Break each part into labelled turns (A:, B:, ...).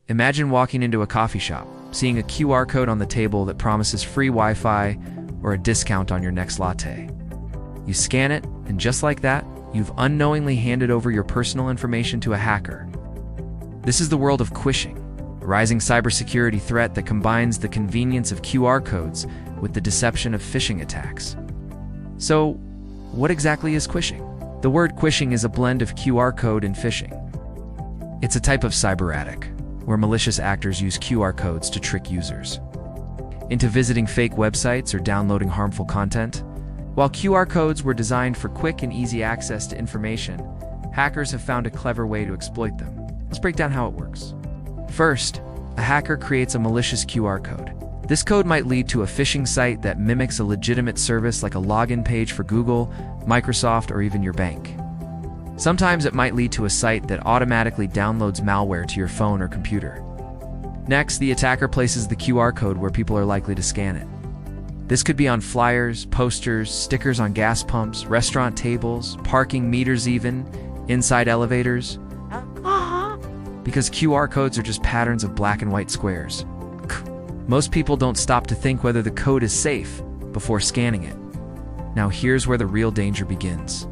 A: Imagine walking into a coffee shop, seeing a QR code on the table that promises free Wi-Fi or a discount on your next latte. You scan it, and just like that, you've unknowingly handed over your personal information to a hacker. This is the world of Quishing, a rising cybersecurity threat that combines the convenience of QR codes with the deception of phishing attacks. So, what exactly is Quishing? The word Quishing is a blend of QR code and phishing. It's a type of cyber attack, where malicious actors use QR codes to trick users into visiting fake websites or downloading harmful content. While QR codes were designed for quick and easy access to information, hackers have found a clever way to exploit them. Let's break down how it works. First, a hacker creates a malicious QR code. This code might lead to a phishing site that mimics a legitimate service like a login page for Google, Microsoft, or even your bank. Sometimes it might lead to a site that automatically downloads malware to your phone or computer. Next, the attacker places the QR code where people are likely to scan it. This could be on flyers, posters, stickers on gas pumps, restaurant tables, parking meters even, inside elevators. Because QR codes are just patterns of black and white squares. Most people don't stop to think whether the code is safe before scanning it. Now here's where the real danger begins.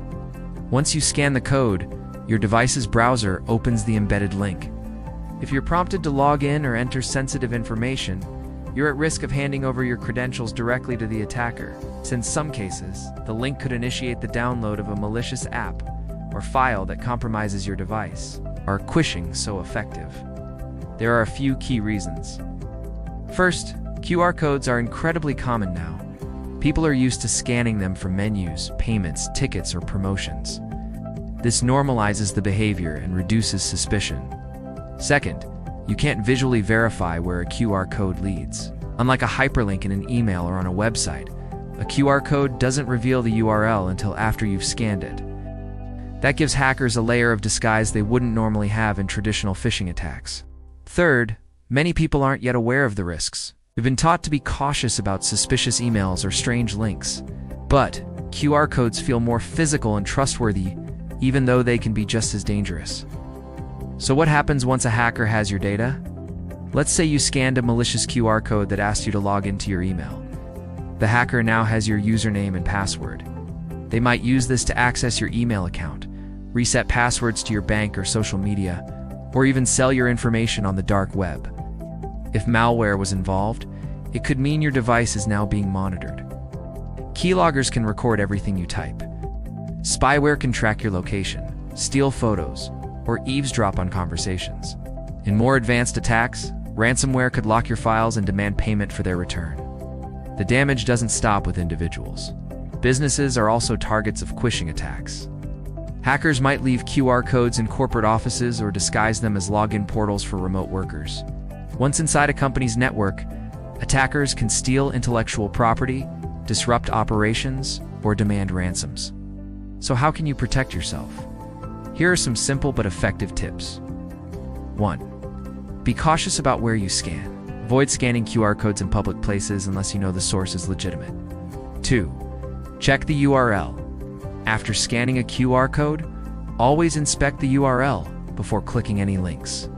A: Once you scan the code, your device's browser opens the embedded link. If you're prompted to log in or enter sensitive information, you're at risk of handing over your credentials directly to the attacker, since in some cases, the link could initiate the download of a malicious app or file that compromises your device. Are Quishing so effective? There are a few key reasons. First, QR codes are incredibly common now. People are used to scanning them for menus, payments, tickets, or promotions. This normalizes the behavior and reduces suspicion. Second, you can't visually verify where a QR code leads. Unlike a hyperlink in an email or on a website, a QR code doesn't reveal the URL until after you've scanned it. That gives hackers a layer of disguise they wouldn't normally have in traditional phishing attacks. Third, many people aren't yet aware of the risks. We've been taught to be cautious about suspicious emails or strange links. But QR codes feel more physical and trustworthy, even though they can be just as dangerous. So what happens once a hacker has your data? Let's say you scanned a malicious QR code that asked you to log into your email. The hacker now has your username and password. They might use this to access your email account, reset passwords to your bank or social media, or even sell your information on the dark web. If malware was involved, it could mean your device is now being monitored. Keyloggers can record everything you type. Spyware can track your location, steal photos, or eavesdrop on conversations. In more advanced attacks, ransomware could lock your files and demand payment for their return. The damage doesn't stop with individuals. Businesses are also targets of Quishing attacks. Hackers might leave QR codes in corporate offices or disguise them as login portals for remote workers. Once inside a company's network, attackers can steal intellectual property, disrupt operations, or demand ransoms. So how can you protect yourself? Here are some simple but effective tips. 1. Be cautious about where you scan. Avoid scanning QR codes in public places unless you know the source is legitimate. 2. Check the URL. After scanning a QR code, always inspect the URL before clicking any links.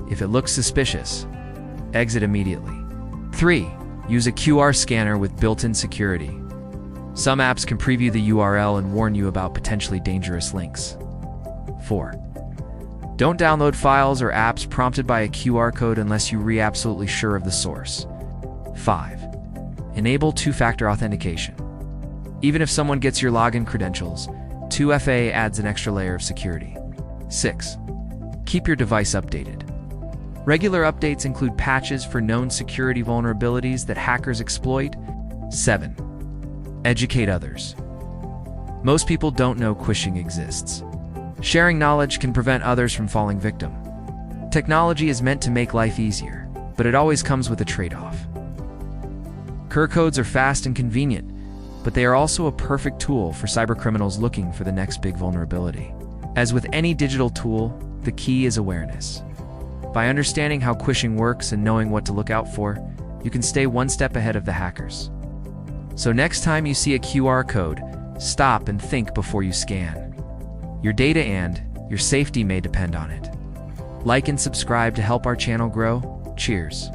A: If it looks suspicious, exit immediately. 3. Use a QR scanner with built-in security. Some apps can preview the URL and warn you about potentially dangerous links. 4. Don't download files or apps prompted by a QR code unless you're absolutely sure of the source. 5. Enable two-factor authentication. Even if someone gets your login credentials, 2FA adds an extra layer of security. 6. Keep your device updated. Regular updates include patches for known security vulnerabilities that hackers exploit. 7. Educate others. Most people don't know Quishing exists. Sharing knowledge can prevent others from falling victim. Technology is meant to make life easier, but it always comes with a trade-off. QR codes are fast and convenient, but they are also a perfect tool for cybercriminals looking for the next big vulnerability. As with any digital tool, the key is awareness. By understanding how Quishing works and knowing what to look out for, you can stay one step ahead of the hackers. So next time you see a QR code, stop and think before you scan. Your data and your safety may depend on it. Like and subscribe to help our channel grow. Cheers.